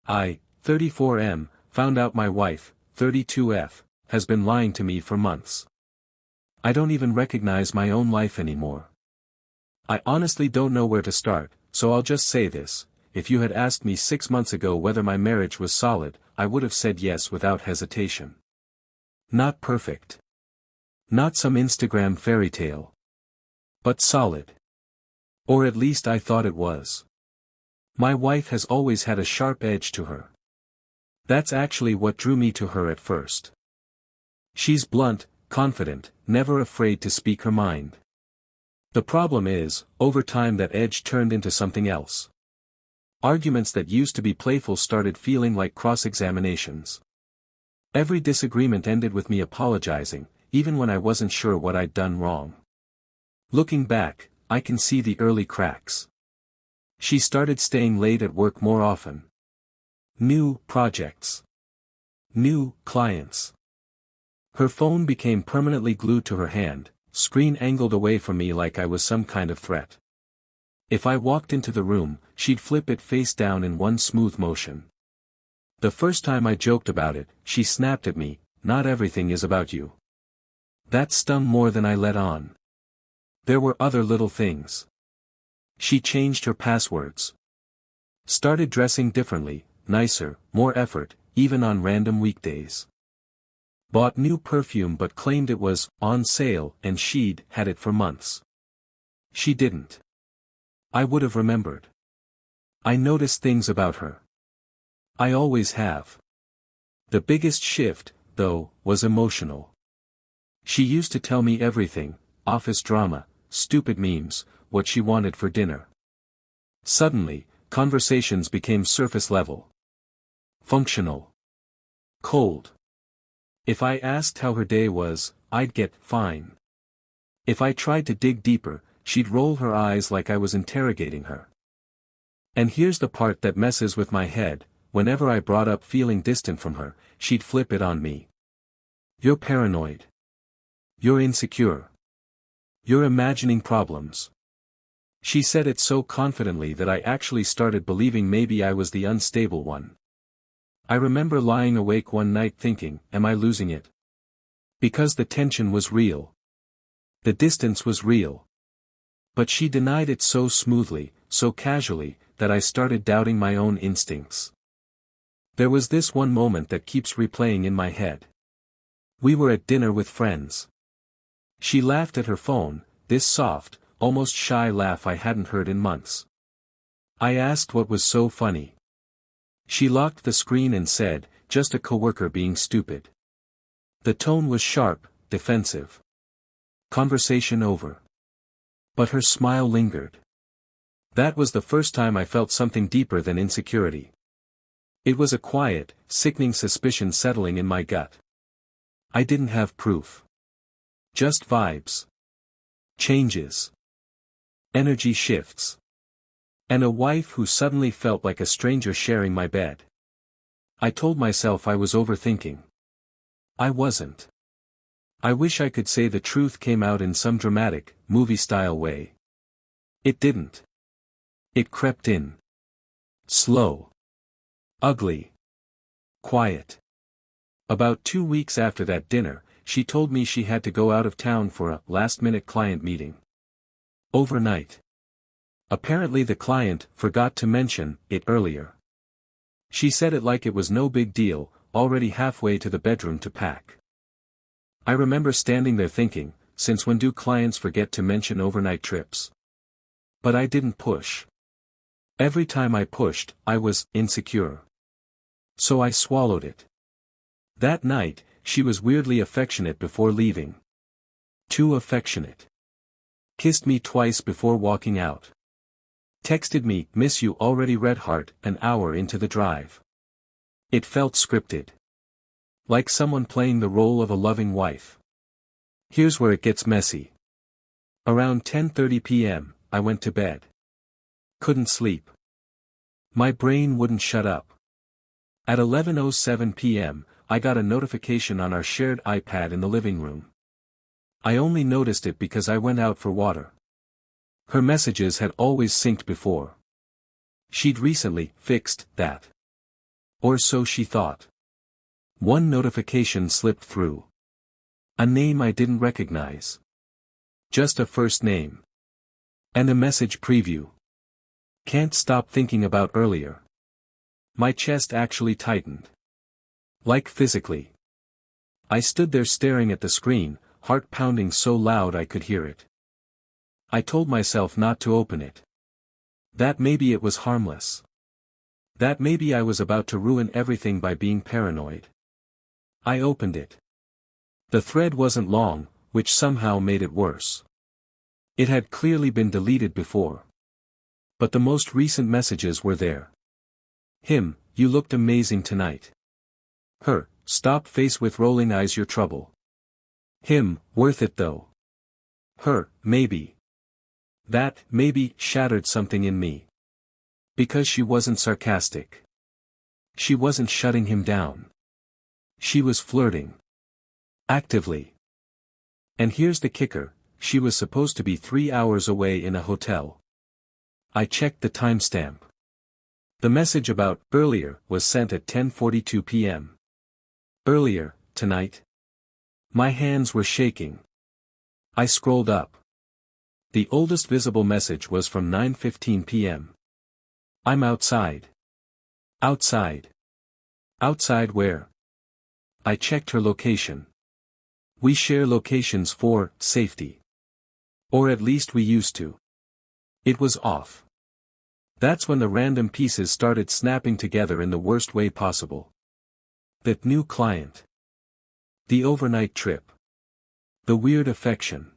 I, 34M, found out my wife, 32F, has been lying to me for months. I don't even recognize my own life anymore. I honestly don't know where to start, so I'll just say this: if you had asked me 6 months ago whether my marriage was solid, I would have said yes without hesitation. Not perfect. Not some Instagram fairy tale. But solid. Or at least I thought it was. My wife has always had a sharp edge to her. That's actually what drew me to her at first. She's blunt, confident, never afraid to speak her mind. The problem is, over time that edge turned into something else. Arguments that used to be playful started feeling like cross-examinations. Every disagreement ended with me apologizing, even when I wasn't sure what I'd done wrong. Looking back, I can see the early cracks. She started staying late at work more often. New projects. New clients. Her phone became permanently glued to her hand, screen angled away from me like I was some kind of threat. If I walked into the room, she'd flip it face down in one smooth motion. The first time I joked about it, she snapped at me, "Not everything is about you." That stung more than I let on. There were other little things. She changed her passwords. Started dressing differently, nicer, more effort, even on random weekdays. Bought new perfume but claimed it was on sale and she'd had it for months. She didn't. I would have remembered. I noticed things about her. I always have. The biggest shift, though, was emotional. She used to tell me everything: office drama, stupid memes, what she wanted for dinner. Suddenly, conversations became surface level. Functional. Cold. If I asked how her day was, I'd get "fine." If I tried to dig deeper, she'd roll her eyes like I was interrogating her. And here's the part that messes with my head: whenever I brought up feeling distant from her, she'd flip it on me. "You're paranoid. You're insecure. You're imagining problems." She said it so confidently that I actually started believing maybe I was the unstable one. I remember lying awake one night thinking, am I losing it? Because the tension was real. The distance was real. But she denied it so smoothly, so casually, that I started doubting my own instincts. There was this one moment that keeps replaying in my head. We were at dinner with friends. She laughed at her phone, this soft, almost shy laugh I hadn't heard in months. I asked what was so funny. She locked the screen and said, "Just a coworker being stupid." The tone was sharp, defensive. Conversation over. But her smile lingered. That was the first time I felt something deeper than insecurity. It was a quiet, sickening suspicion settling in my gut. I didn't have proof. Just vibes. Changes. Energy shifts. And a wife who suddenly felt like a stranger sharing my bed. I told myself I was overthinking. I wasn't. I wish I could say the truth came out in some dramatic, movie-style way. It didn't. It crept in. Slow. Ugly. Quiet. About 2 weeks after that dinner, she told me she had to go out of town for a last-minute client meeting. Overnight. Apparently the client forgot to mention it earlier. She said it like it was no big deal, already halfway to the bedroom to pack. I remember standing there thinking, since when do clients forget to mention overnight trips? But I didn't push. Every time I pushed, I was insecure. So I swallowed it. That night, she was weirdly affectionate before leaving. Too affectionate. Kissed me twice before walking out. Texted me, "Miss you already red heart," an hour into the drive. It felt scripted. Like someone playing the role of a loving wife. Here's where it gets messy. Around 10:30 p.m., I went to bed. Couldn't sleep. My brain wouldn't shut up. At 11:07 p.m., I got a notification on our shared iPad in the living room. I only noticed it because I went out for water. Her messages had always synced before. She'd recently fixed that. Or so she thought. One notification slipped through. A name I didn't recognize. Just a first name. And a message preview. Can't stop thinking about earlier. My chest actually tightened. Like physically. I stood there staring at the screen, heart pounding so loud I could hear it. I told myself not to open it. That maybe it was harmless. That maybe I was about to ruin everything by being paranoid. I opened it. The thread wasn't long, which somehow made it worse. It had clearly been deleted before. But the most recent messages were there. Him, you looked amazing tonight. Her, stop face with rolling eyes your trouble. Him, worth it though. Her, maybe. That, maybe, shattered something in me. Because she wasn't sarcastic. She wasn't shutting him down. She was flirting. Actively. And here's the kicker, she was supposed to be 3 hours away in a hotel. I checked the timestamp. The message about earlier was sent at 10:42 p.m. Earlier, tonight. My hands were shaking. I scrolled up. The oldest visible message was from 9:15 p.m. I'm outside. Outside. Outside where? I checked her location. We share locations for safety. Or at least we used to. It was off. That's when the random pieces started snapping together in the worst way possible. That new client. The overnight trip. The weird affection.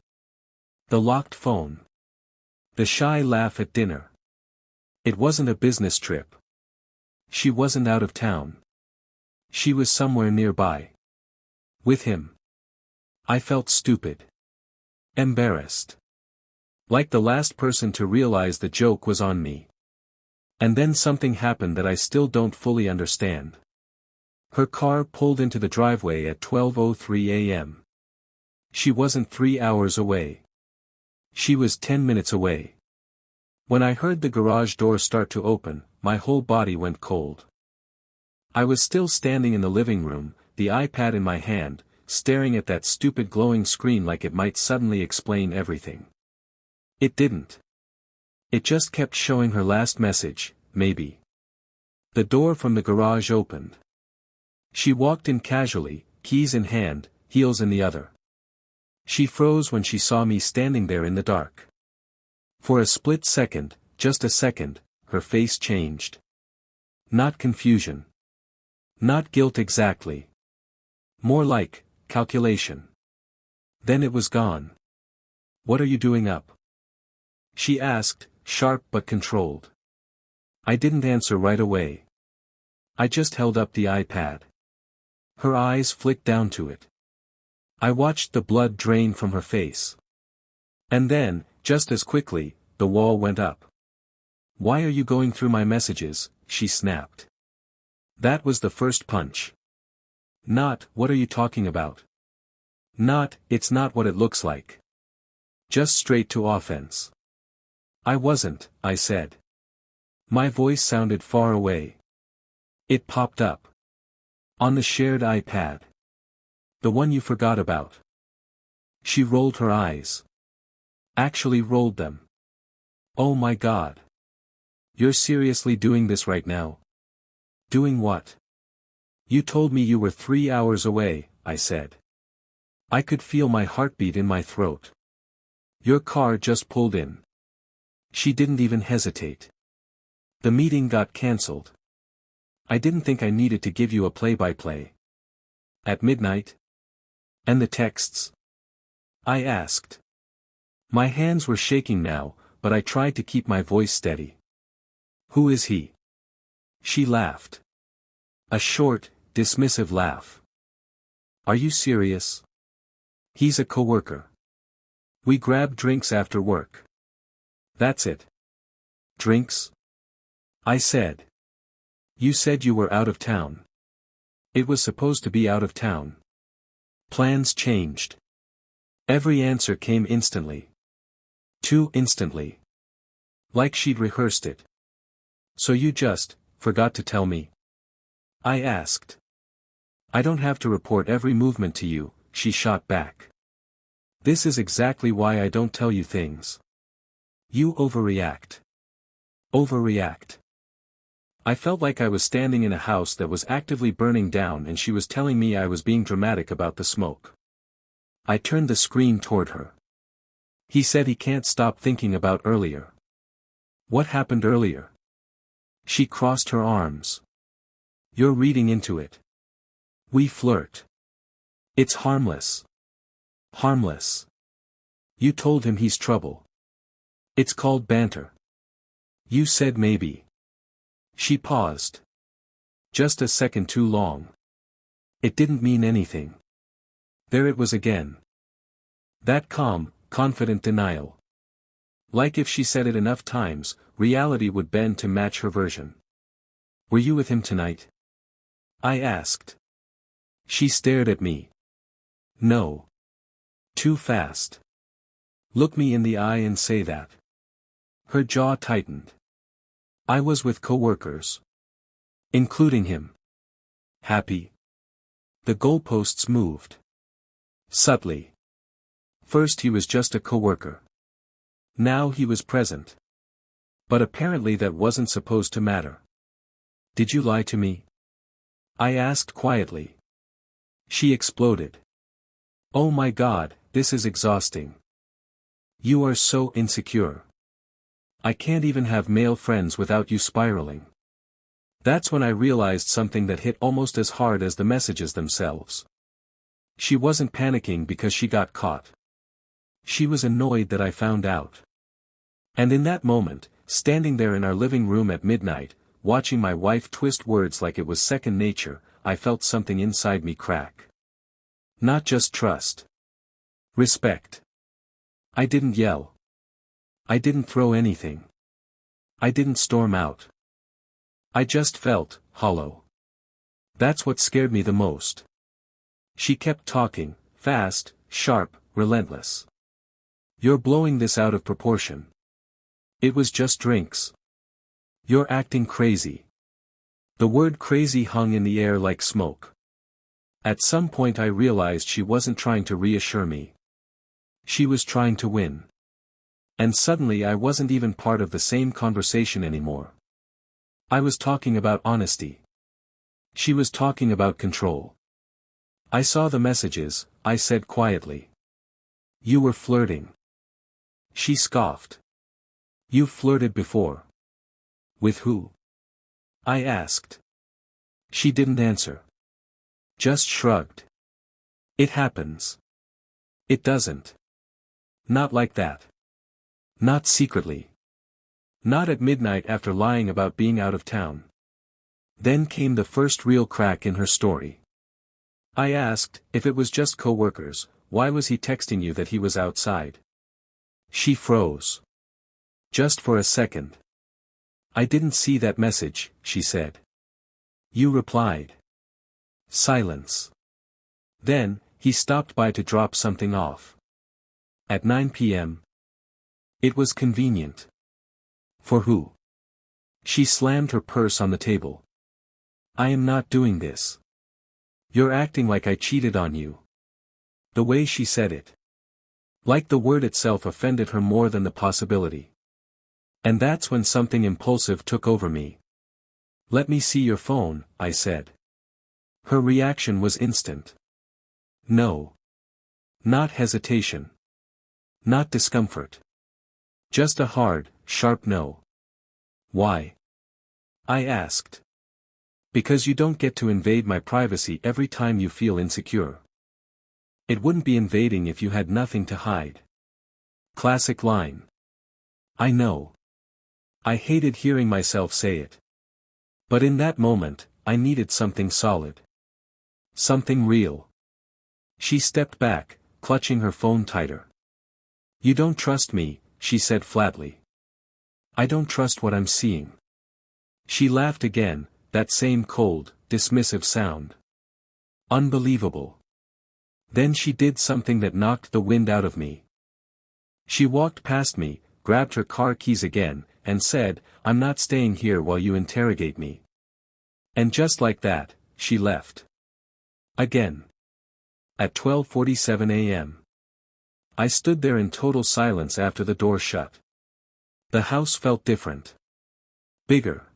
The locked phone. The shy laugh at dinner. It wasn't a business trip. She wasn't out of town. She was somewhere nearby. With him. I felt stupid. Embarrassed. Like the last person to realize the joke was on me. And then something happened that I still don't fully understand. Her car pulled into the driveway at 12:03 a.m. She wasn't 3 hours away. She was 10 minutes away. When I heard the garage door start to open, my whole body went cold. I was still standing in the living room, the iPad in my hand, staring at that stupid glowing screen like it might suddenly explain everything. It didn't. It just kept showing her last message, maybe. The door from the garage opened. She walked in casually, keys in hand, heels in the other. She froze when she saw me standing there in the dark. For a split second, just a second, her face changed. Not confusion. Not guilt exactly. More like, calculation. Then it was gone. What are you doing up? She asked, sharp but controlled. I didn't answer right away. I just held up the iPad. Her eyes flicked down to it. I watched the blood drain from her face. And then, just as quickly, the wall went up. Why are you going through my messages? She snapped. That was the first punch. Not, what are you talking about? Not, it's not what it looks like. Just straight to offense. I wasn't, I said. My voice sounded far away. It popped up. On the shared iPad. The one you forgot about. She rolled her eyes. Actually rolled them. Oh my God. You're seriously doing this right now? Doing what? You told me you were 3 hours away, I said. I could feel my heartbeat in my throat. Your car just pulled in. She didn't even hesitate. The meeting got cancelled. I didn't think I needed to give you a play-by-play. At midnight? And the texts? I asked. My hands were shaking now, but I tried to keep my voice steady. Who is he? She laughed. A short, dismissive laugh. Are you serious? He's a coworker. We grab drinks after work. That's it. Drinks? I said. You said you were out of town. It was supposed to be out of town. Plans changed. Every answer came instantly. Too instantly. Like she'd rehearsed it. So you just, forgot to tell me. I asked. I don't have to report every movement to you, she shot back. This is exactly why I don't tell you things. You overreact. Overreact. I felt like I was standing in a house that was actively burning down and she was telling me I was being dramatic about the smoke. I turned the screen toward her. He said he can't stop thinking about earlier. What happened earlier? She crossed her arms. You're reading into it. We flirt. It's harmless. Harmless. You told him he's trouble. It's called banter. You said maybe. She paused. Just a second too long. It didn't mean anything. There it was again. That calm, confident denial. Like if she said it enough times, reality would bend to match her version. Were you with him tonight? I asked. She stared at me. No. Too fast. Look me in the eye and say that. Her jaw tightened. I was with coworkers. Including him. Happy. The goalposts moved. Subtly. First he was just a coworker. Now he was present. But apparently that wasn't supposed to matter. Did you lie to me? I asked quietly. She exploded. Oh my God, this is exhausting. You are so insecure. I can't even have male friends without you spiraling. That's when I realized something that hit almost as hard as the messages themselves. She wasn't panicking because she got caught. She was annoyed that I found out. And in that moment, standing there in our living room at midnight, watching my wife twist words like it was second nature, I felt something inside me crack. Not just trust. Respect. I didn't yell. I didn't throw anything. I didn't storm out. I just felt hollow. That's what scared me the most. She kept talking, fast, sharp, relentless. You're blowing this out of proportion. It was just drinks. You're acting crazy. The word crazy hung in the air like smoke. At some point I realized she wasn't trying to reassure me. She was trying to win. And suddenly I wasn't even part of the same conversation anymore. I was talking about honesty. She was talking about control. I saw the messages, I said quietly. You were flirting. She scoffed. You've flirted before. With who? I asked. She didn't answer. Just shrugged. It happens. It doesn't. Not like that. Not secretly. Not at midnight after lying about being out of town. Then came the first real crack in her story. I asked, if it was just coworkers, why was he texting you that he was outside? She froze. Just for a second. I didn't see that message, she said. You replied. Silence. Then, he stopped by to drop something off. At 9 p.m. It was convenient. For who? She slammed her purse on the table. I am not doing this. You're acting like I cheated on you. The way she said it. Like the word itself offended her more than the possibility. And that's when something impulsive took over me. Let me see your phone, I said. Her reaction was instant. No. Not hesitation. Not discomfort. Just a hard, sharp no. Why? I asked. Because you don't get to invade my privacy every time you feel insecure. It wouldn't be invading if you had nothing to hide. Classic line. I know. I hated hearing myself say it. But in that moment, I needed something solid. Something real. She stepped back, clutching her phone tighter. You don't trust me, she said flatly. I don't trust what I'm seeing. She laughed again, that same cold, dismissive sound. Unbelievable. Then she did something that knocked the wind out of me. She walked past me, grabbed her car keys again, and said, I'm not staying here while you interrogate me. And just like that, she left. Again. At 12:47 a.m. I stood there in total silence after the door shut. The house felt different. Bigger.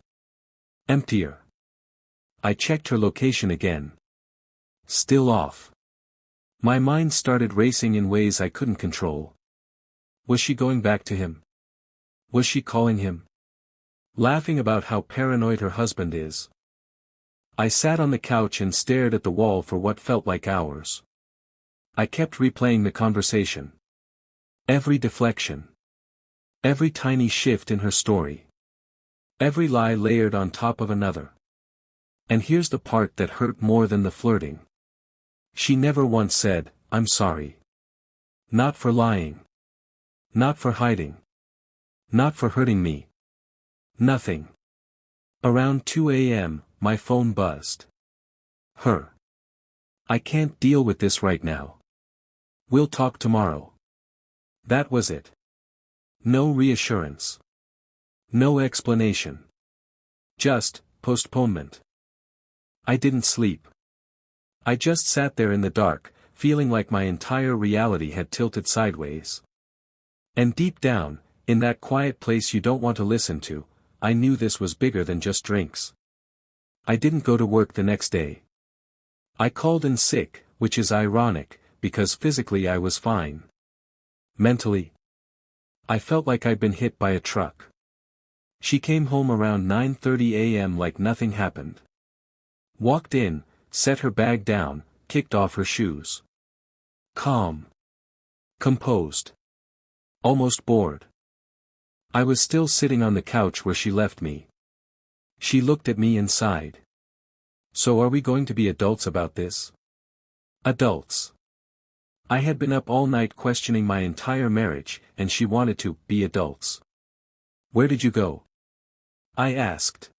Emptier. I checked her location again. Still off. My mind started racing in ways I couldn't control. Was she going back to him? Was she calling him? Laughing about how paranoid her husband is. I sat on the couch and stared at the wall for what felt like hours. I kept replaying the conversation. Every deflection. Every tiny shift in her story. Every lie layered on top of another. And here's the part that hurt more than the flirting. She never once said, "I'm sorry." Not for lying. Not for hiding. Not for hurting me. Nothing. Around 2 a.m., my phone buzzed. Her. "I can't deal with this right now. We'll talk tomorrow." That was it. No reassurance. No explanation. Just postponement. I didn't sleep. I just sat there in the dark, feeling like my entire reality had tilted sideways. And deep down, in that quiet place you don't want to listen to, I knew this was bigger than just drinks. I didn't go to work the next day. I called in sick, which is ironic, because physically I was fine. Mentally, I felt like I'd been hit by a truck. She came home around 9:30 a.m. like nothing happened. Walked in, set her bag down, kicked off her shoes. Calm. Composed. Almost bored. I was still sitting on the couch where she left me. She looked at me and sighed. "So are we going to be adults about this?" Adults. I had been up all night questioning my entire marriage, and she wanted to be adults. "Where did you go?" I asked.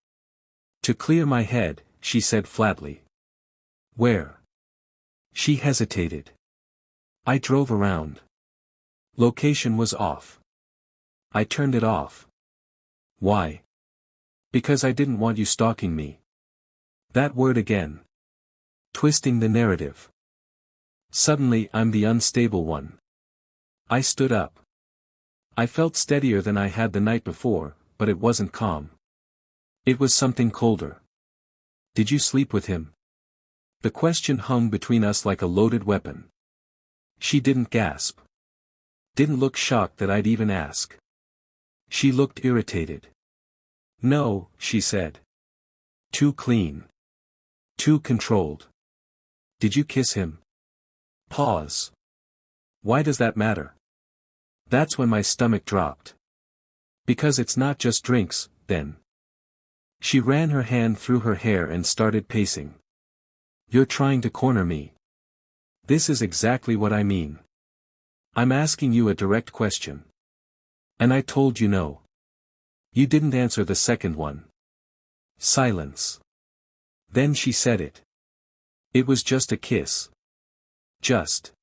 "To clear my head," she said flatly. "Where?" She hesitated. I drove around. Location was off. I turned it off. Why? Because I didn't want you stalking me. That word again. Twisting the narrative. Suddenly I'm the unstable one. I stood up. I felt steadier than I had the night before, but it wasn't calm. It was something colder. "Did you sleep with him?" The question hung between us like a loaded weapon. She didn't gasp. Didn't look shocked that I'd even ask. She looked irritated. "No," she said. "Too clean. Too controlled." "Did you kiss him?" Pause. Why does that matter? That's when my stomach dropped. Because it's not just drinks, then. She ran her hand through her hair and started pacing. "You're trying to corner me. This is exactly what I mean. I'm asking you a direct question. And I told you no. You didn't answer the second one." Silence. Then she said it. "It was just a kiss." Just.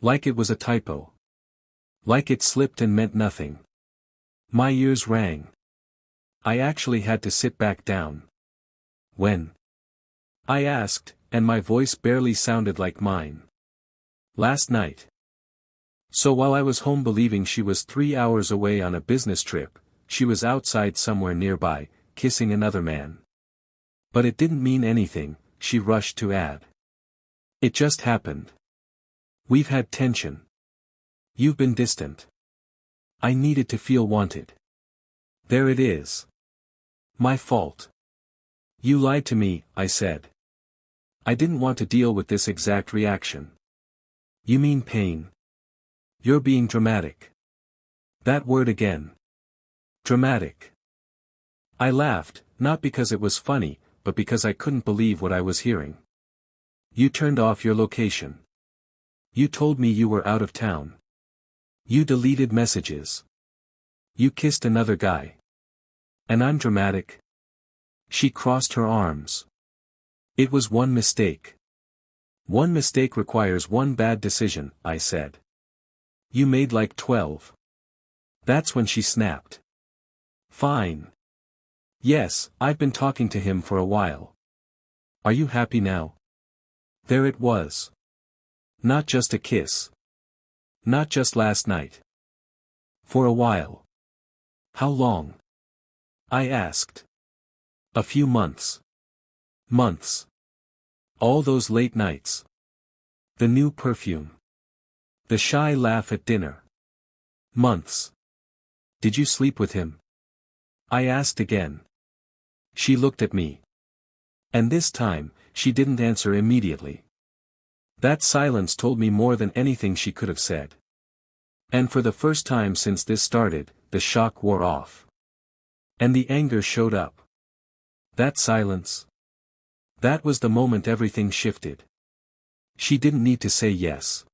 Like it was a typo. Like it slipped and meant nothing. My ears rang. I actually had to sit back down. "When?" I asked, and my voice barely sounded like mine. "Last night." So while I was home believing she was 3 hours away on a business trip, she was outside somewhere nearby, kissing another man. But it didn't mean anything, she rushed to add. "It just happened. We've had tension. You've been distant. I needed to feel wanted. There it is. My fault. You lied to me," I said. "I didn't want to deal with this exact reaction." "You mean pain? You're being dramatic." That word again. Dramatic. I laughed, not because it was funny, but because I couldn't believe what I was hearing. "You turned off your location. You told me you were out of town. You deleted messages. You kissed another guy. And I'm dramatic?" She crossed her arms. "It was one mistake. One mistake requires one bad decision," I said. "You made like 12. That's when she snapped. "Fine. Yes, I've been talking to him for a while. Are you happy now? There it was. Not just a kiss. Not just last night. For a while. How long? I asked. A few months. Months. All those late nights. The new perfume. The shy laugh at dinner. Months. Did you sleep with him? I asked again. She looked at me. And this time, she didn't answer immediately. That silence told me more than anything she could have said. And for the first time since this started, the shock wore off. And the anger showed up. That silence. That was the moment everything shifted. She didn't need to say yes.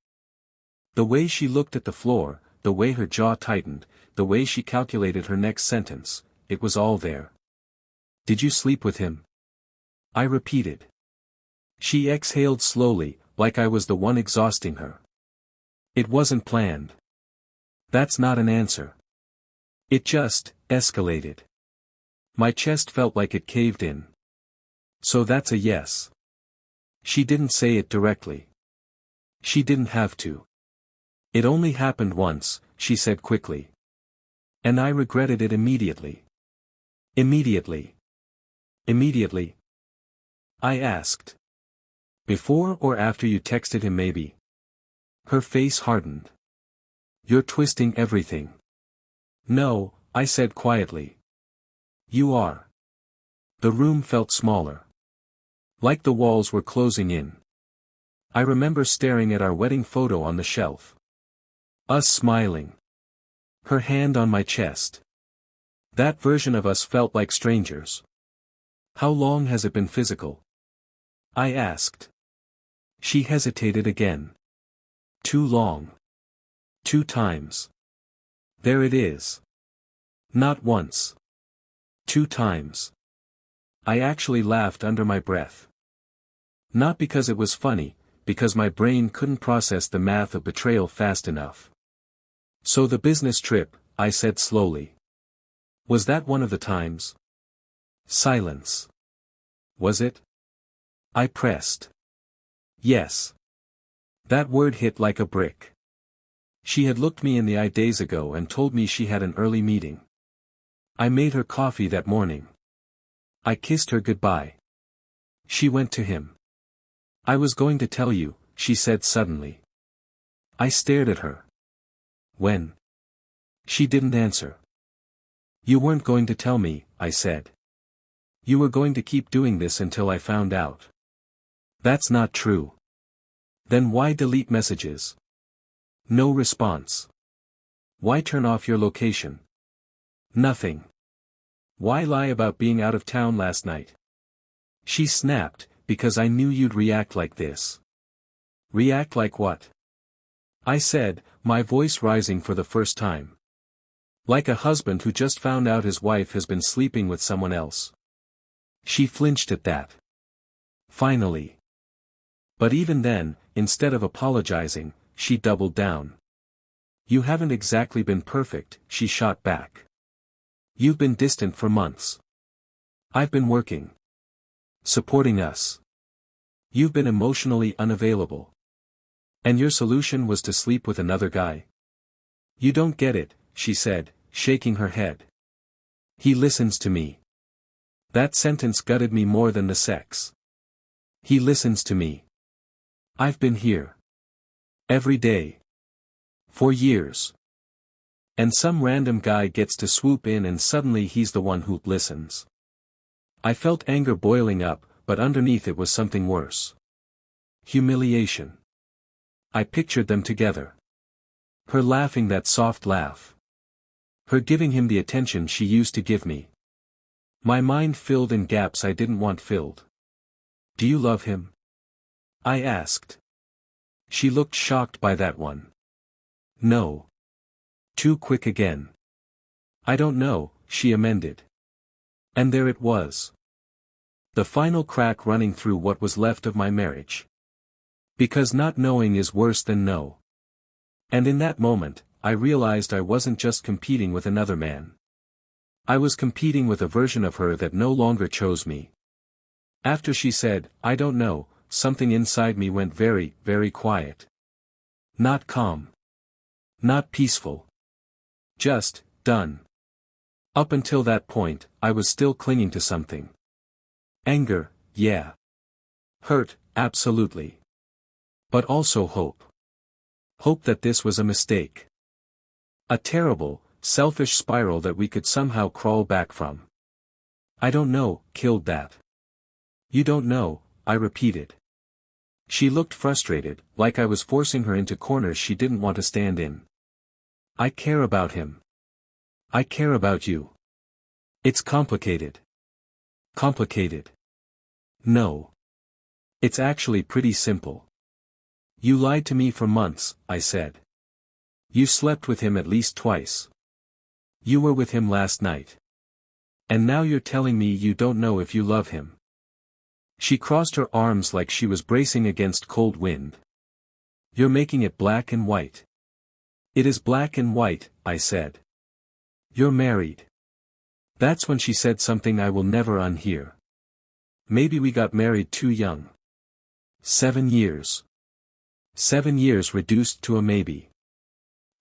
The way she looked at the floor, the way her jaw tightened, the way she calculated her next sentence, it was all there. Did you sleep with him? I repeated. She exhaled slowly, like I was the one exhausting her. It wasn't planned. That's not an answer. It just escalated. My chest felt like it caved in. So that's a yes. She didn't say it directly. She didn't have to. It only happened once, she said quickly. And I regretted it immediately. Immediately. Immediately. I asked. Before or after you texted him maybe? Her face hardened. You're twisting everything. No, I said quietly. You are. The room felt smaller. Like the walls were closing in. I remember staring at our wedding photo on the shelf. Us smiling. Her hand on my chest. That version of us felt like strangers. How long has it been physical? I asked. She hesitated again. Too long. 2 times. There it is. Not once. 2 times. I actually laughed under my breath. Not because it was funny, because my brain couldn't process the math of betrayal fast enough. So the business trip, I said slowly. Was that one of the times? Silence. Was it? I pressed. Yes. That word hit like a brick. She had looked me in the eye days ago and told me she had an early meeting. I made her coffee that morning. I kissed her goodbye. She went to him. I was going to tell you, she said suddenly. I stared at her. When? She didn't answer. You weren't going to tell me, I said. You were going to keep doing this until I found out. That's not true. Then why delete messages? No response. Why turn off your location? Nothing. Why lie about being out of town last night? She snapped, because I knew you'd react like this. React like what? I said, my voice rising for the first time. Like a husband who just found out his wife has been sleeping with someone else. She flinched at that. Finally. But even then, instead of apologizing, she doubled down. You haven't exactly been perfect, she shot back. You've been distant for months. I've been working. Supporting us. You've been emotionally unavailable. And your solution was to sleep with another guy? You don't get it, she said, shaking her head. He listens to me. That sentence gutted me more than the sex. He listens to me. I've been here. Every day. For years. And some random guy gets to swoop in and suddenly he's the one who listens. I felt anger boiling up, but underneath it was something worse. Humiliation. I pictured them together. Her laughing that soft laugh. Her giving him the attention she used to give me. My mind filled in gaps I didn't want filled. Do you love him? I asked. She looked shocked by that one. No. Too quick again. I don't know, she amended. And there it was. The final crack running through what was left of my marriage. Because not knowing is worse than no. And in that moment, I realized I wasn't just competing with another man. I was competing with a version of her that no longer chose me. After she said, "I don't know," something inside me went very, very quiet. Not calm. Not peaceful. Just, done. Up until that point, I was still clinging to something. Anger, yeah. Hurt, absolutely. But also hope. Hope that this was a mistake. A terrible, selfish spiral that we could somehow crawl back from. "I don't know," killed that. "You don't know," I repeated. She looked frustrated, like I was forcing her into corners she didn't want to stand in. "I care about him. I care about you. It's complicated." Complicated. No. It's actually pretty simple. "You lied to me for months," I said. "You slept with him at least twice. You were with him last night. And now you're telling me you don't know if you love him." She crossed her arms like she was bracing against cold wind. "You're making it black and white." "It is black and white," I said. "You're married." That's when she said something I will never unhear. "Maybe we got married too young." 7 years. 7 years reduced to a maybe.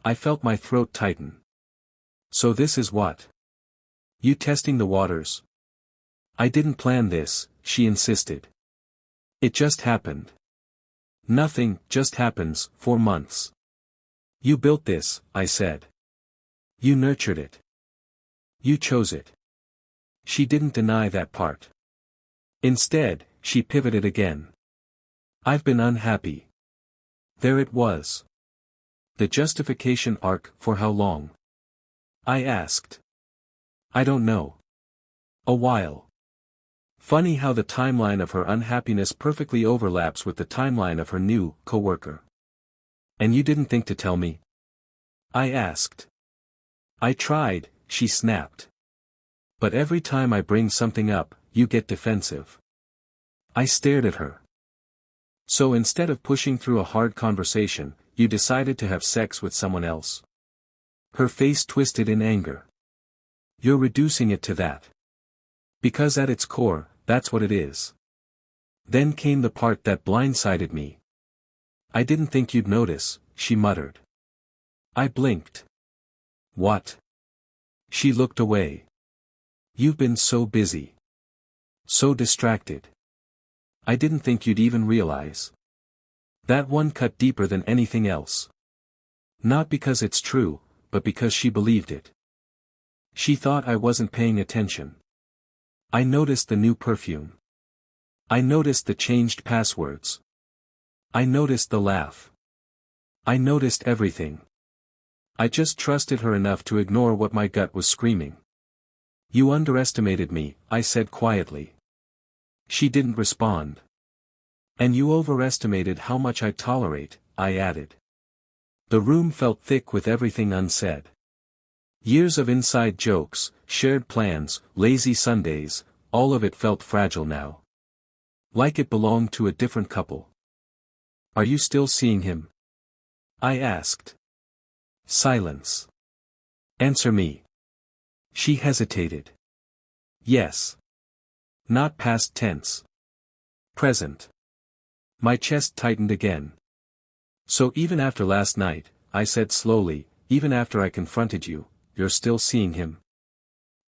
I felt my throat tighten. "So this is what? You testing the waters?" "I didn't plan this," she insisted. "It just happened." "Nothing just happens, for months." "You built this," I said. "You nurtured it. You chose it." She didn't deny that part. Instead, she pivoted again. "I've been unhappy." There it was. The justification arc, for how long? I asked. "I don't know. A while." Funny how the timeline of her unhappiness perfectly overlaps with the timeline of her new coworker. "And you didn't think to tell me?" I asked. "I tried," she snapped. "But every time I bring something up, you get defensive." I stared at her. "So instead of pushing through a hard conversation, you decided to have sex with someone else?" Her face twisted in anger. "You're reducing it to that. Because at its core, that's what it is." Then came the part that blindsided me. "I didn't think you'd notice," she muttered. I blinked. "What?" She looked away. "You've been so busy. So distracted. I didn't think you'd even realize." That one cut deeper than anything else. Not because it's true, but because she believed it. She thought I wasn't paying attention. I noticed the new perfume. I noticed the changed passwords. I noticed the laugh. I noticed everything. I just trusted her enough to ignore what my gut was screaming. "You underestimated me," I said quietly. She didn't respond. "And you overestimated how much I'd tolerate," I added. The room felt thick with everything unsaid. Years of inside jokes, shared plans, lazy Sundays, all of it felt fragile now. Like it belonged to a different couple. "Are you still seeing him?" I asked. Silence. "Answer me." She hesitated. "Yes." Not past tense. Present. My chest tightened again. "So even after last night," I said slowly, "even after I confronted you, you're still seeing him?"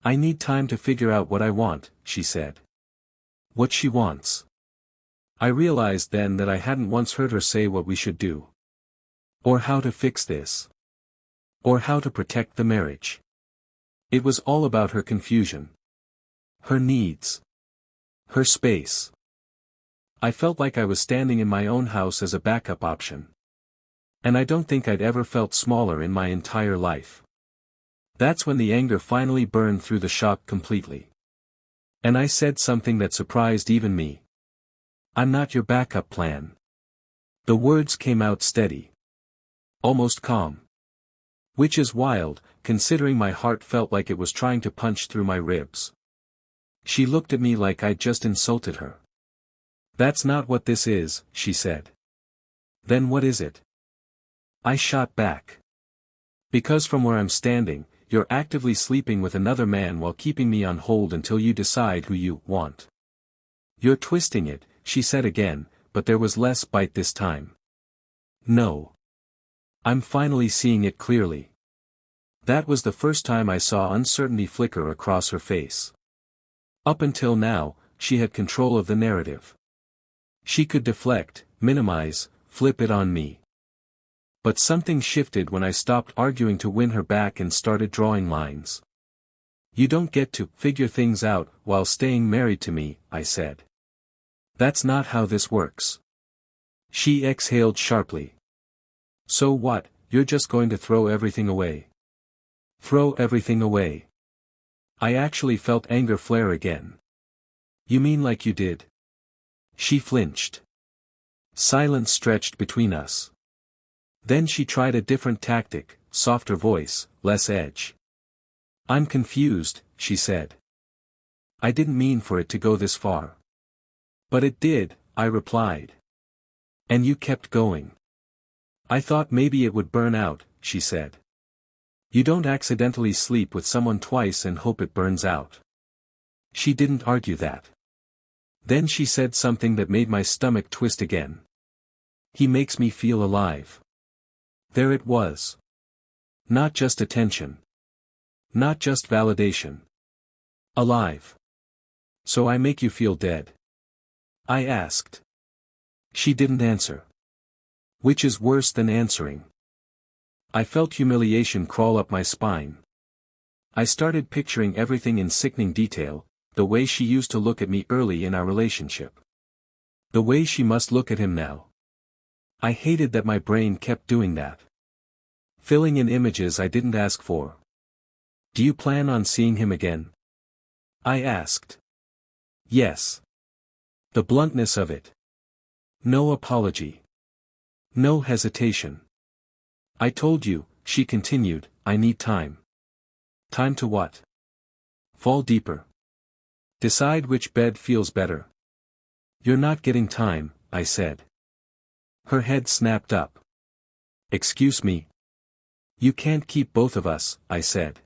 "I need time to figure out what I want," she said. What she wants. I realized then that I hadn't once heard her say what we should do. Or how to fix this. Or how to protect the marriage. It was all about her confusion. Her needs. Her space. I felt like I was standing in my own house as a backup option. And I don't think I'd ever felt smaller in my entire life. That's when the anger finally burned through the shock completely. And I said something that surprised even me. "I'm not your backup plan." The words came out steady. Almost calm. Which is wild, considering my heart felt like it was trying to punch through my ribs. She looked at me like I'd just insulted her. "That's not what this is," she said. "Then what is it?" I shot back. "Because from where I'm standing, you're actively sleeping with another man while keeping me on hold until you decide who you want. You're twisting it, she said again, but there was less bite this time. No. I'm finally seeing it clearly. That was the first time I saw uncertainty flicker across her face. Up until now, she had control of the narrative. She could deflect, minimize, flip it on me. But something shifted when I stopped arguing to win her back and started drawing lines. You don't get to figure things out while staying married to me, I said. That's not how this works. She exhaled sharply. So what, you're just going to throw everything away? Throw everything away. I actually felt anger flare again. You mean like you did? She flinched. Silence stretched between us. Then she tried a different tactic, softer voice, less edge. I'm confused, she said. I didn't mean for it to go this far. But it did, I replied. And you kept going. I thought maybe it would burn out, she said. You don't accidentally sleep with someone twice and hope it burns out. She didn't argue that. Then she said something that made my stomach twist again. He makes me feel alive. There it was. Not just attention. Not just validation. Alive. So I make you feel dead? I asked. She didn't answer. Which is worse than answering. I felt humiliation crawl up my spine. I started picturing everything in sickening detail, the way she used to look at me early in our relationship. The way she must look at him now. I hated that my brain kept doing that. Filling in images I didn't ask for. Do you plan on seeing him again? I asked. Yes. The bluntness of it. No apology. No hesitation. I told you, she continued, I need time. Time to what? Fall deeper. Decide which bed feels better. You're not getting time, I said. Her head snapped up. Excuse me. You can't keep both of us, I said.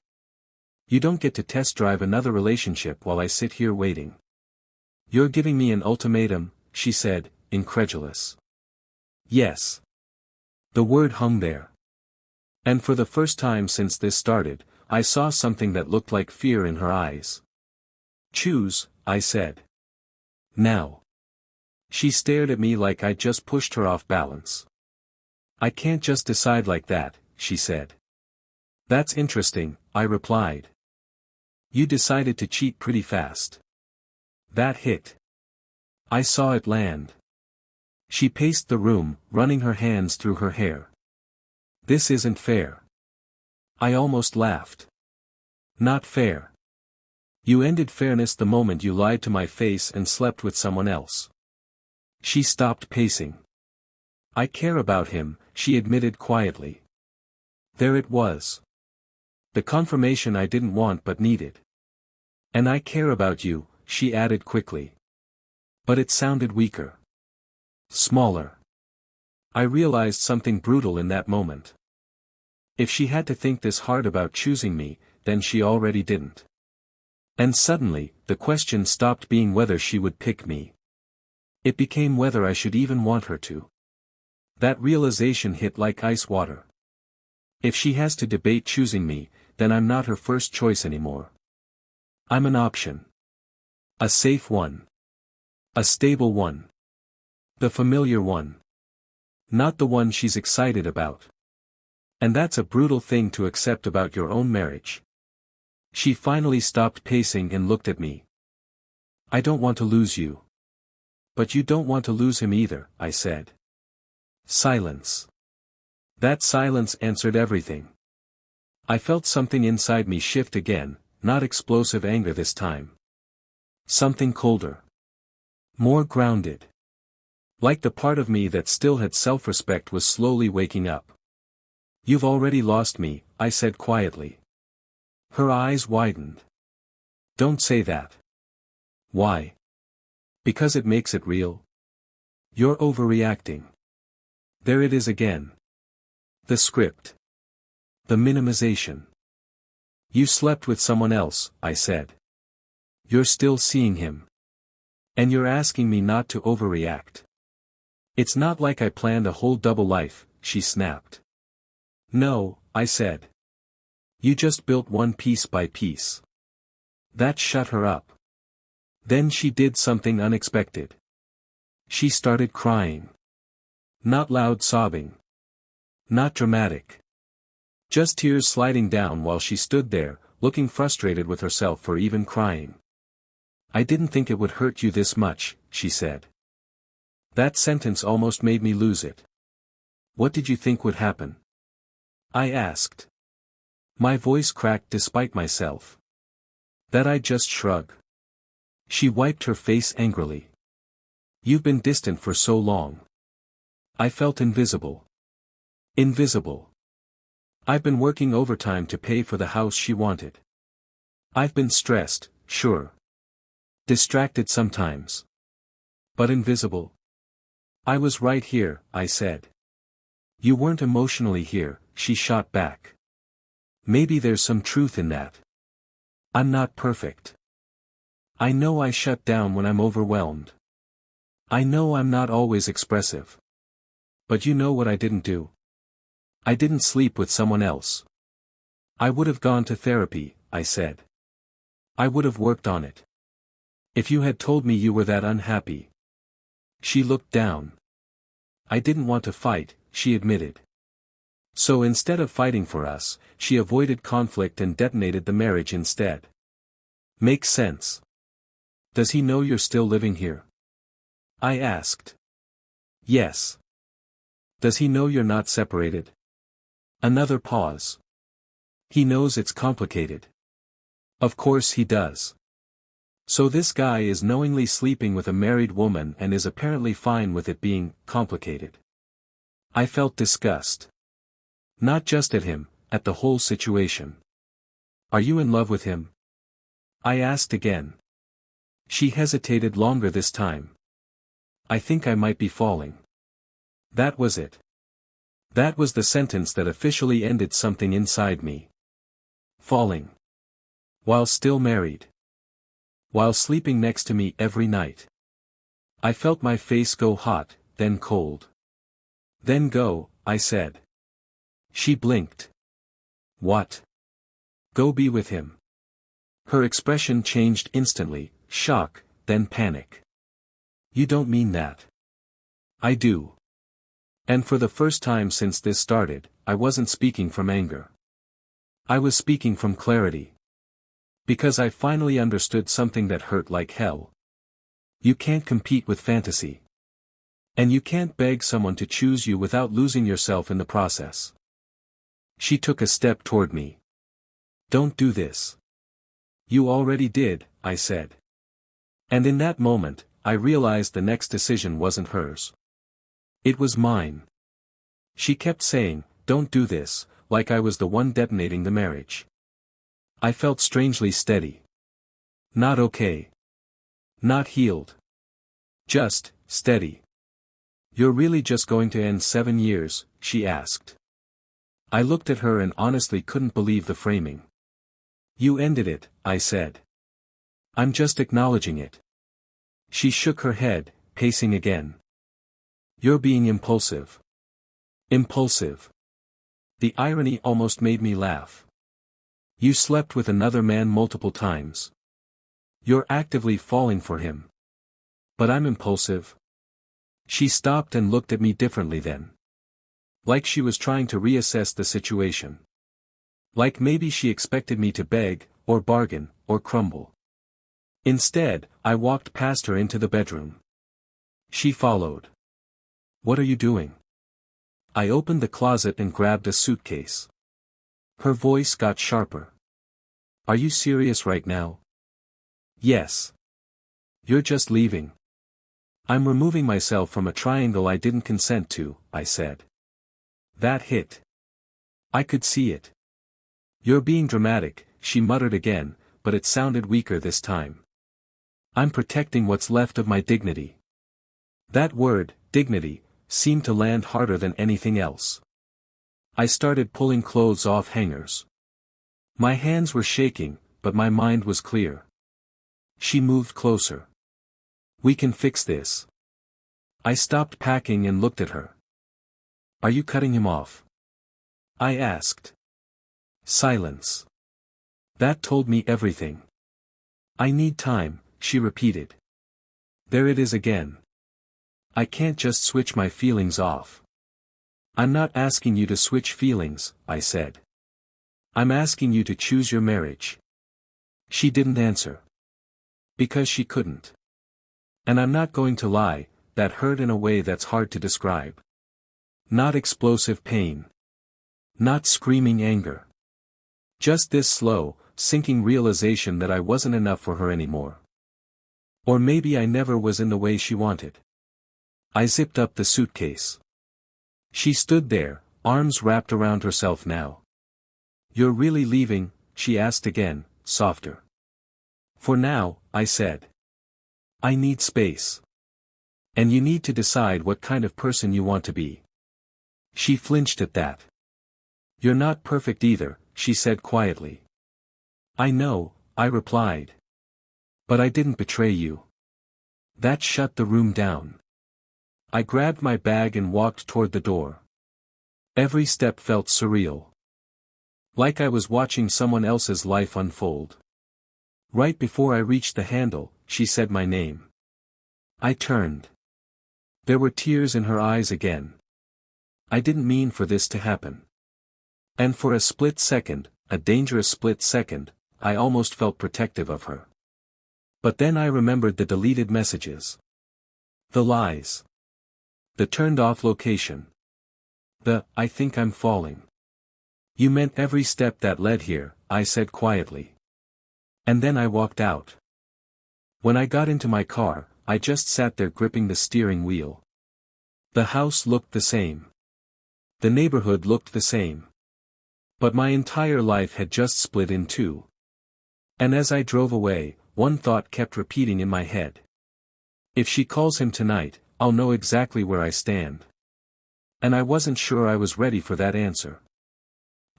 You don't get to test drive another relationship while I sit here waiting. You're giving me an ultimatum, she said, incredulous. Yes. The word hung there. And for the first time since this started, I saw something that looked like fear in her eyes. Choose, I said. Now. She stared at me like I'd just pushed her off balance. I can't just decide like that, she said. That's interesting, I replied. You decided to cheat pretty fast. That hit. I saw it land. She paced the room, running her hands through her hair. This isn't fair. I almost laughed. Not fair. You ended fairness the moment you lied to my face and slept with someone else. She stopped pacing. I care about him, she admitted quietly. There it was. The confirmation I didn't want but needed. And I care about you, she added quickly. But it sounded weaker. Smaller. I realized something brutal in that moment. If she had to think this hard about choosing me, then she already didn't. And suddenly, the question stopped being whether she would pick me. It became whether I should even want her to. That realization hit like ice water. If she has to debate choosing me, then I'm not her first choice anymore. I'm an option. A safe one. A stable one. The familiar one. Not the one she's excited about. And that's a brutal thing to accept about your own marriage. She finally stopped pacing and looked at me. I don't want to lose you. But you don't want to lose him either, I said. Silence. That silence answered everything. I felt something inside me shift again, not explosive anger this time. Something colder. More grounded. Like the part of me that still had self-respect was slowly waking up. You've already lost me, I said quietly. Her eyes widened. Don't say that. Why? Because it makes it real. You're overreacting. There it is again. The script. The minimization. You slept with someone else, I said. You're still seeing him. And you're asking me not to overreact. It's not like I planned a whole double life, she snapped. No, I said. You just built one piece by piece. That shut her up. Then she did something unexpected. She started crying. Not loud sobbing. Not dramatic. Just tears sliding down while she stood there, looking frustrated with herself for even crying. I didn't think it would hurt you this much, she said. That sentence almost made me lose it. What did you think would happen? I asked. My voice cracked despite myself. That I'd just shrug. She wiped her face angrily. You've been distant for so long. I felt invisible. Invisible. I've been working overtime to pay for the house she wanted. I've been stressed, sure. Distracted sometimes. But invisible. I was right here, I said. You weren't emotionally here, she shot back. Maybe there's some truth in that. I'm not perfect. I know I shut down when I'm overwhelmed. I know I'm not always expressive. But you know what I didn't do? I didn't sleep with someone else. I would have gone to therapy, I said. I would have worked on it. If you had told me you were that unhappy. She looked down. I didn't want to fight, she admitted. So instead of fighting for us, she avoided conflict and detonated the marriage instead. Makes sense. Does he know you're still living here? I asked. Yes. Does he know you're not separated? Another pause. He knows it's complicated. Of course he does. So this guy is knowingly sleeping with a married woman and is apparently fine with it being complicated. I felt disgust. Not just at him, at the whole situation. Are you in love with him? I asked again. She hesitated longer this time. I think I might be falling. That was it. That was the sentence that officially ended something inside me. Falling. While still married. While sleeping next to me every night. I felt my face go hot, then cold. Then go, I said. She blinked. What? Go be with him. Her expression changed instantly, shock, then panic. You don't mean that. I do. And for the first time since this started, I wasn't speaking from anger. I was speaking from clarity. Because I finally understood something that hurt like hell. You can't compete with fantasy. And you can't beg someone to choose you without losing yourself in the process. She took a step toward me. Don't do this. You already did, I said. And in that moment, I realized the next decision wasn't hers. It was mine. She kept saying, don't do this, like I was the one detonating the marriage. I felt strangely steady. Not okay. Not healed. Just, steady. You're really just going to end 7 years, she asked. I looked at her and honestly couldn't believe the framing. You ended it, I said. I'm just acknowledging it. She shook her head, pacing again. You're being impulsive. Impulsive. The irony almost made me laugh. You slept with another man multiple times. You're actively falling for him. But I'm impulsive. She stopped and looked at me differently then. Like she was trying to reassess the situation. Like maybe she expected me to beg, or bargain, or crumble. Instead, I walked past her into the bedroom. She followed. What are you doing? I opened the closet and grabbed a suitcase. Her voice got sharper. Are you serious right now? Yes. You're just leaving. I'm removing myself from a triangle I didn't consent to, I said. That hit. I could see it. You're being dramatic, she muttered again, but it sounded weaker this time. I'm protecting what's left of my dignity. That word, dignity, seemed to land harder than anything else. I started pulling clothes off hangers. My hands were shaking, but my mind was clear. She moved closer. We can fix this. I stopped packing and looked at her. Are you cutting him off? I asked. Silence. That told me everything. I need time, she repeated. There it is again. I can't just switch my feelings off. I'm not asking you to switch feelings, I said. I'm asking you to choose your marriage. She didn't answer. Because she couldn't. And I'm not going to lie, that hurt in a way that's hard to describe. Not explosive pain. Not screaming anger. Just this slow, sinking realization that I wasn't enough for her anymore. Or maybe I never was in the way she wanted. I zipped up the suitcase. She stood there, arms wrapped around herself now. You're really leaving? She asked again, softer. For now, I said. I need space. And you need to decide what kind of person you want to be. She flinched at that. You're not perfect either, she said quietly. I know, I replied. But I didn't betray you. That shut the room down. I grabbed my bag and walked toward the door. Every step felt surreal. Like I was watching someone else's life unfold. Right before I reached the handle, she said my name. I turned. There were tears in her eyes again. I didn't mean for this to happen. And for a split second, a dangerous split second, I almost felt protective of her. But then I remembered the deleted messages. The lies. The turned-off location. I think I'm falling. You meant every step that led here, I said quietly. And then I walked out. When I got into my car, I just sat there gripping the steering wheel. The house looked the same. The neighborhood looked the same. But my entire life had just split in two. And as I drove away, one thought kept repeating in my head. If she calls him tonight, I'll know exactly where I stand. And I wasn't sure I was ready for that answer.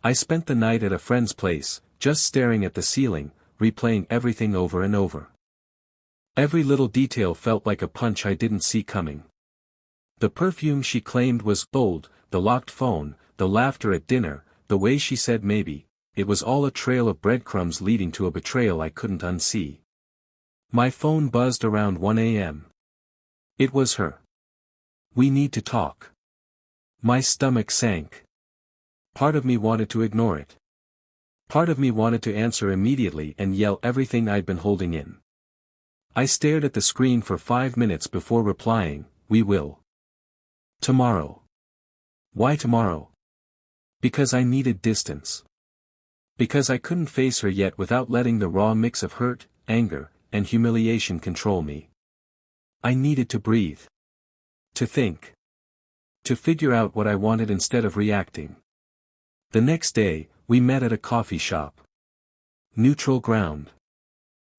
I spent the night at a friend's place, just staring at the ceiling, replaying everything over and over. Every little detail felt like a punch I didn't see coming. The perfume she claimed was gold, the locked phone, the laughter at dinner, the way she said maybe, it was all a trail of breadcrumbs leading to a betrayal I couldn't unsee. My phone buzzed around 1 a.m. It was her. We need to talk. My stomach sank. Part of me wanted to ignore it. Part of me wanted to answer immediately and yell everything I'd been holding in. I stared at the screen for 5 minutes before replying, we will. Tomorrow. Why tomorrow? Because I needed distance. Because I couldn't face her yet without letting the raw mix of hurt, anger, and humiliation control me. I needed to breathe. To think. To figure out what I wanted instead of reacting. The next day, we met at a coffee shop. Neutral ground.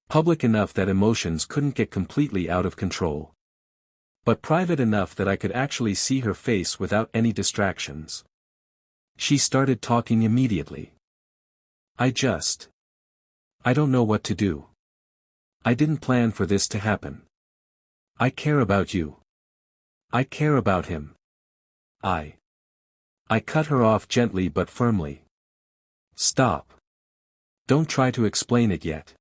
Public enough that emotions couldn't get completely out of control. But private enough that I could actually see her face without any distractions. She started talking immediately. I don't know what to do. I didn't plan for this to happen. I care about you. I care about him. I cut her off gently but firmly. Stop. Don't try to explain it yet.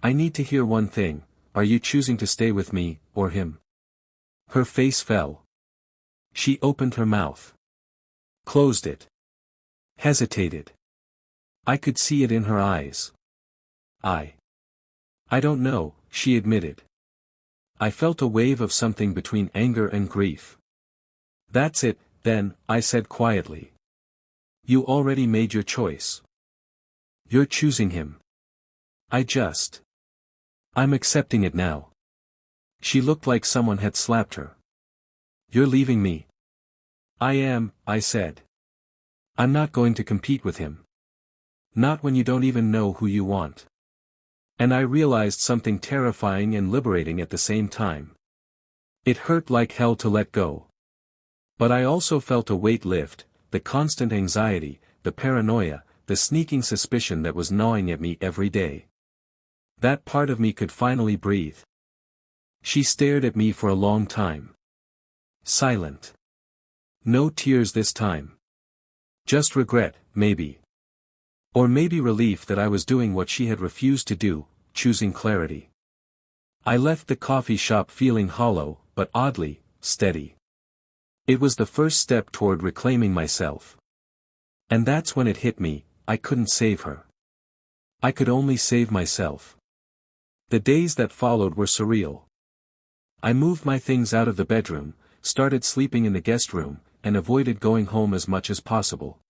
I need to hear one thing, are you choosing to stay with me, or him? Her face fell. She opened her mouth. Closed it. Hesitated. I could see it in her eyes. I don't know, she admitted. I felt a wave of something between anger and grief. That's it, then, I said quietly. You already made your choice. You're choosing him. I'm accepting it now. She looked like someone had slapped her. You're leaving me. I am, I said. I'm not going to compete with him. Not when you don't even know who you want. And I realized something terrifying and liberating at the same time. It hurt like hell to let go. But I also felt a weight lift, the constant anxiety, the paranoia, the sneaking suspicion that was gnawing at me every day. That part of me could finally breathe. She stared at me for a long time. Silent. No tears this time. Just regret, maybe. Or maybe relief that I was doing what she had refused to do, choosing clarity. I left the coffee shop feeling hollow, but oddly, steady. It was the first step toward reclaiming myself. And that's when it hit me, I couldn't save her. I could only save myself. The days that followed were surreal. I moved my things out of the bedroom, started sleeping in the guest room, and avoided going home as much as possible.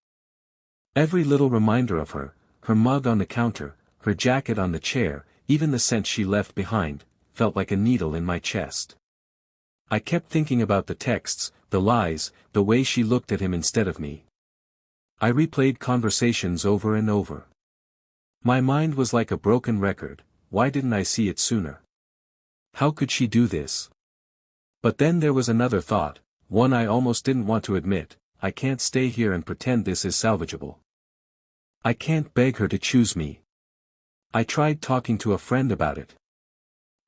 Every little reminder of her, her mug on the counter, her jacket on the chair, even the scent she left behind, felt like a needle in my chest. I kept thinking about the texts, the lies, the way she looked at him instead of me. I replayed conversations over and over. My mind was like a broken record. Why didn't I see it sooner? How could she do this? But then there was another thought, one I almost didn't want to admit. I can't stay here and pretend this is salvageable. I can't beg her to choose me. I tried talking to a friend about it.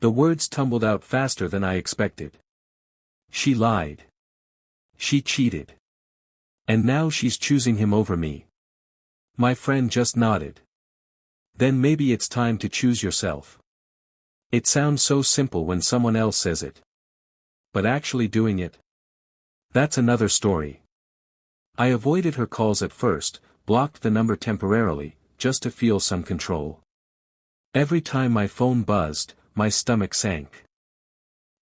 The words tumbled out faster than I expected. She lied. She cheated. And now she's choosing him over me. My friend just nodded. Then maybe it's time to choose yourself. It sounds so simple when someone else says it. But actually doing it? That's another story. I avoided her calls at first, blocked the number temporarily, just to feel some control. Every time my phone buzzed, my stomach sank.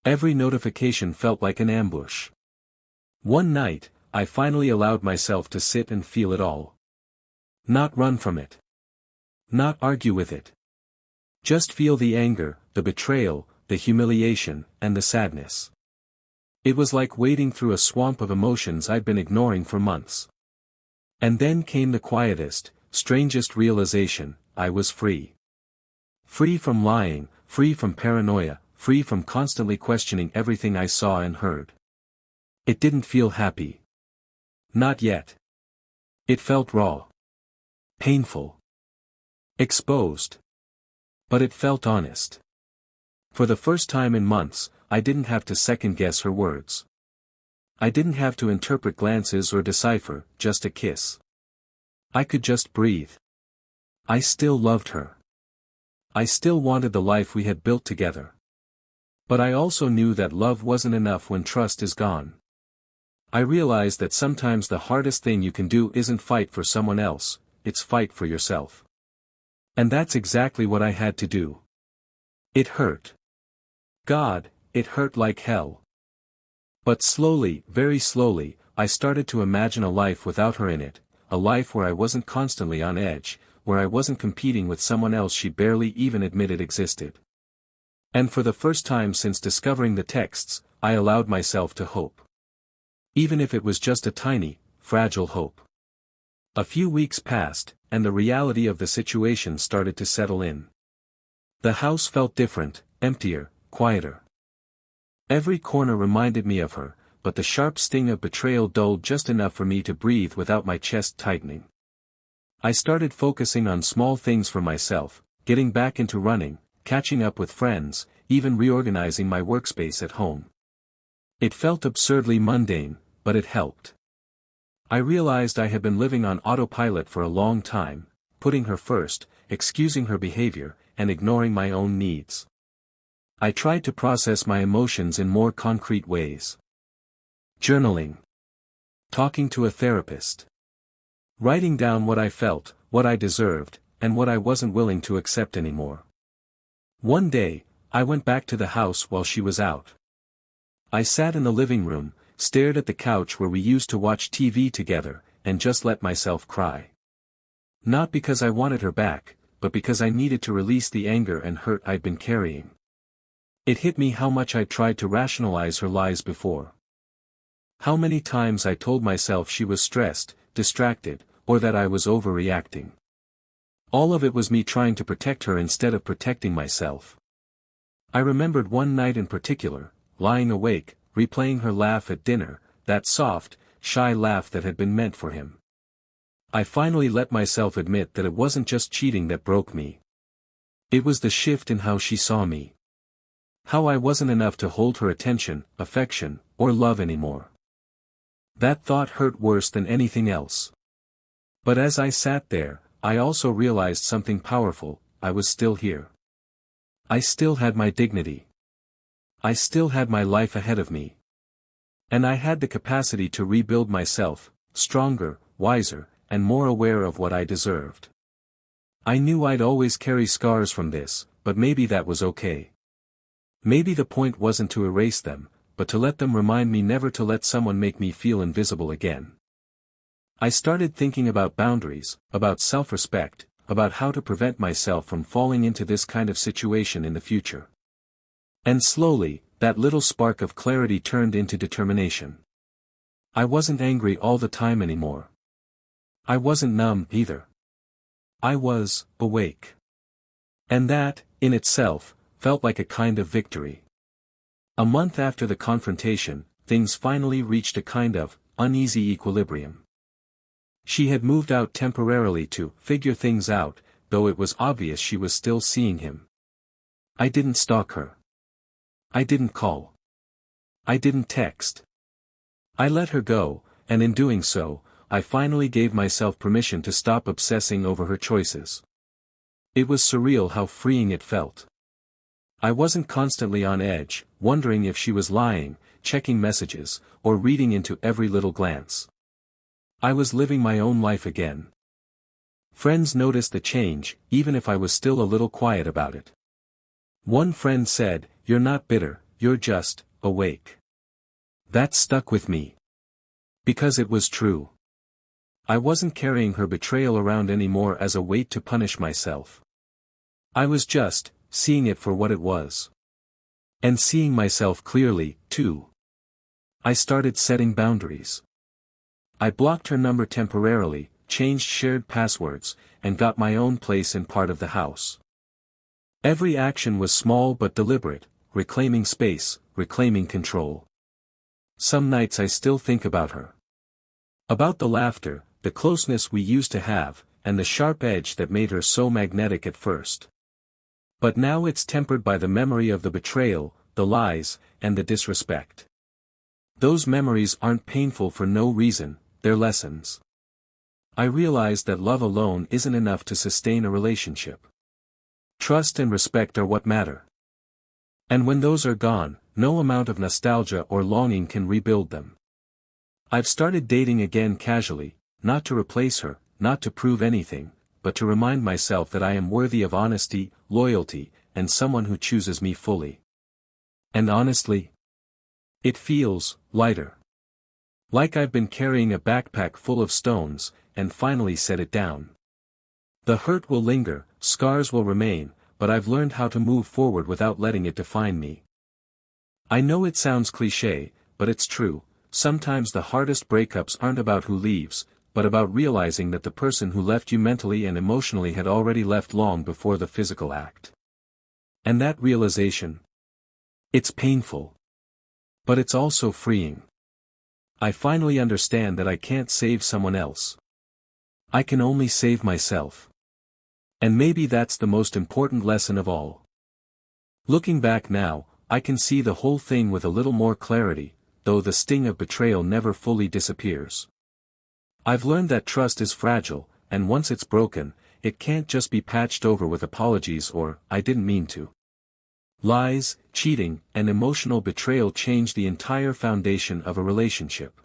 Every notification felt like an ambush. One night, I finally allowed myself to sit and feel it all. Not run from it. Not argue with it. Just feel the anger, the betrayal, the humiliation, and the sadness. It was like wading through a swamp of emotions I'd been ignoring for months. And then came the quietest, strangest realization: I was free. Free from lying, free from paranoia, free from constantly questioning everything I saw and heard. It didn't feel happy. Not yet. It felt raw. Painful. Exposed. But it felt honest. For the first time in months, I didn't have to second-guess her words. I didn't have to interpret glances or decipher, just a kiss. I could just breathe. I still loved her. I still wanted the life we had built together. But I also knew that love wasn't enough when trust is gone. I realized that sometimes the hardest thing you can do isn't fight for someone else, it's fight for yourself. And that's exactly what I had to do. It hurt. God, it hurt like hell. But slowly, very slowly, I started to imagine a life without her in it, a life where I wasn't constantly on edge, where I wasn't competing with someone else she barely even admitted existed. And for the first time since discovering the texts, I allowed myself to hope. Even if it was just a tiny, fragile hope. A few weeks passed, and the reality of the situation started to settle in. The house felt different, emptier, quieter. Every corner reminded me of her, but the sharp sting of betrayal dulled just enough for me to breathe without my chest tightening. I started focusing on small things for myself, getting back into running, catching up with friends, even reorganizing my workspace at home. It felt absurdly mundane, but it helped. I realized I had been living on autopilot for a long time, putting her first, excusing her behavior, and ignoring my own needs. I tried to process my emotions in more concrete ways. Journaling. Talking to a therapist. Writing down what I felt, what I deserved, and what I wasn't willing to accept anymore. One day, I went back to the house while she was out. I sat in the living room, stared at the couch where we used to watch TV together, and just let myself cry. Not because I wanted her back, but because I needed to release the anger and hurt I'd been carrying. It hit me how much I tried to rationalize her lies before. How many times I told myself she was stressed, distracted, or that I was overreacting. All of it was me trying to protect her instead of protecting myself. I remembered one night in particular, lying awake, replaying her laugh at dinner, that soft, shy laugh that had been meant for him. I finally let myself admit that it wasn't just cheating that broke me. It was the shift in how she saw me. How I wasn't enough to hold her attention, affection, or love anymore. That thought hurt worse than anything else. But as I sat there, I also realized something powerful: I was still here. I still had my dignity. I still had my life ahead of me. And I had the capacity to rebuild myself, stronger, wiser, and more aware of what I deserved. I knew I'd always carry scars from this, but maybe that was okay. Maybe the point wasn't to erase them, but to let them remind me never to let someone make me feel invisible again. I started thinking about boundaries, about self-respect, about how to prevent myself from falling into this kind of situation in the future. And slowly, that little spark of clarity turned into determination. I wasn't angry all the time anymore. I wasn't numb either. I was awake. And that, in itself, felt like a kind of victory. A month after the confrontation, things finally reached a kind of uneasy equilibrium. She had moved out temporarily to figure things out, though it was obvious she was still seeing him. I didn't stalk her. I didn't call. I didn't text. I let her go, and in doing so, I finally gave myself permission to stop obsessing over her choices. It was surreal how freeing it felt. I wasn't constantly on edge, wondering if she was lying, checking messages, or reading into every little glance. I was living my own life again. Friends noticed the change, even if I was still a little quiet about it. One friend said, "You're not bitter, you're just awake." That stuck with me. Because it was true. I wasn't carrying her betrayal around anymore as a weight to punish myself. I was just seeing it for what it was. And seeing myself clearly, too. I started setting boundaries. I blocked her number temporarily, changed shared passwords, and got my own place in part of the house. Every action was small but deliberate, reclaiming space, reclaiming control. Some nights I still think about her. About the laughter, the closeness we used to have, and the sharp edge that made her so magnetic at first. But now it's tempered by the memory of the betrayal, the lies, and the disrespect. Those memories aren't painful for no reason, they're lessons. I realize that love alone isn't enough to sustain a relationship. Trust and respect are what matter. And when those are gone, no amount of nostalgia or longing can rebuild them. I've started dating again casually, not to replace her, not to prove anything, but to remind myself that I am worthy of honesty, loyalty, and someone who chooses me fully. And honestly, it feels lighter. Like I've been carrying a backpack full of stones, and finally set it down. The hurt will linger, scars will remain, but I've learned how to move forward without letting it define me. I know it sounds cliché, but it's true. Sometimes the hardest breakups aren't about who leaves, but about realizing that the person who left you mentally and emotionally had already left long before the physical act. And that realization, it's painful. But it's also freeing. I finally understand that I can't save someone else. I can only save myself. And maybe that's the most important lesson of all. Looking back now, I can see the whole thing with a little more clarity, though the sting of betrayal never fully disappears. I've learned that trust is fragile, and once it's broken, it can't just be patched over with apologies or, "I didn't mean to." Lies, cheating, and emotional betrayal change the entire foundation of a relationship.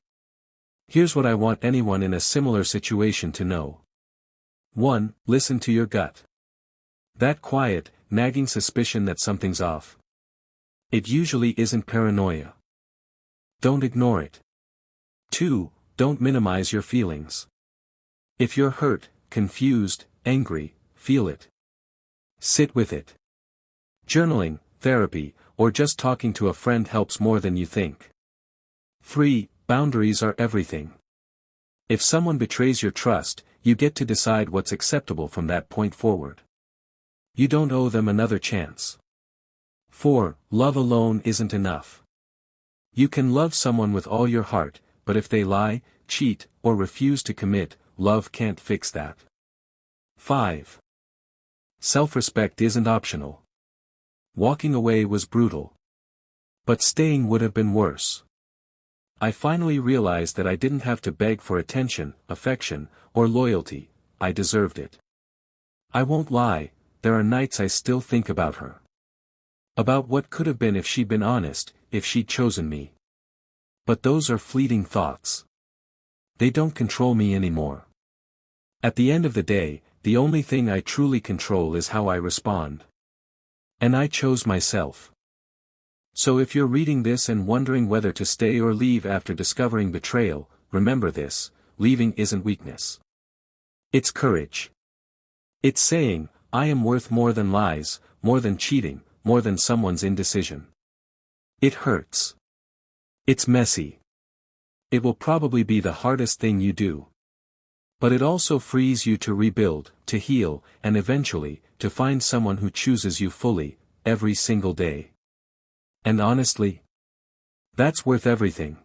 Here's what I want anyone in a similar situation to know. 1. Listen to your gut. That quiet, nagging suspicion that something's off. It usually isn't paranoia. Don't ignore it. 2. Don't minimize your feelings. If you're hurt, confused, angry, feel it. Sit with it. Journaling, therapy, or just talking to a friend helps more than you think. 3. Boundaries are everything. If someone betrays your trust, you get to decide what's acceptable from that point forward. You don't owe them another chance. 4. Love alone isn't enough. You can love someone with all your heart, but if they lie, cheat, or refuse to commit, love can't fix that. 5. Self-respect isn't optional. Walking away was brutal. But staying would have been worse. I finally realized that I didn't have to beg for attention, affection, or loyalty. I deserved it. I won't lie, there are nights I still think about her. About what could have been if she'd been honest, if she'd chosen me. But those are fleeting thoughts. They don't control me anymore. At the end of the day, the only thing I truly control is how I respond. And I chose myself. So if you're reading this and wondering whether to stay or leave after discovering betrayal, remember this: leaving isn't weakness. It's courage. It's saying, I am worth more than lies, more than cheating, more than someone's indecision. It hurts. It's messy. It will probably be the hardest thing you do. But it also frees you to rebuild, to heal, and eventually, to find someone who chooses you fully, every single day. And honestly, that's worth everything.